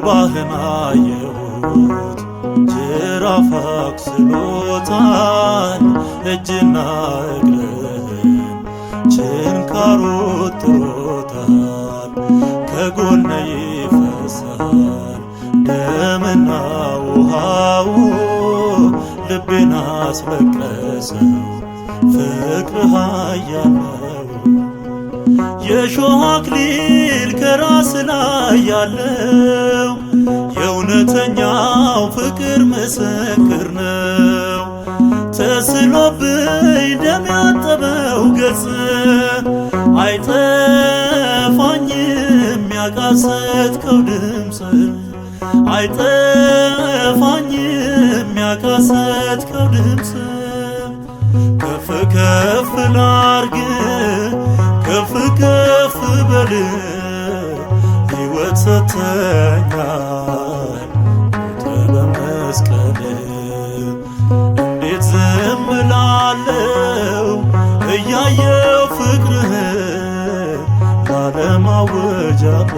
ጀርባህን አየሁት ጅራፍ አቁስሎታል እጅና እግርህን ችንካሩ ወጥሮታል። ከጎነ ይፈሳል ደምና ውሃው ልቤን አስለቀሰው ፍቅርህ ኃያል ነው። የሾህ አክሊል ከራስ ላይ ያለው የእውነተኛው ፍቅር ምስክር ነው። ተስሎብኝ ደም ያጠበው ገጽ አይጠፋኝም ያቃሰትከው ድምፅ አይጠፋኝም ያቃሰትከው ድምፅ። ከፍ ከፍ ላርግ ከፍ ከፍ በል ሕይወት ሰጥተኛል ሞተ በመስቀል። እንዴት ዝም እላለሁ እያየው ፍቅርህን ላለማወጃለሁ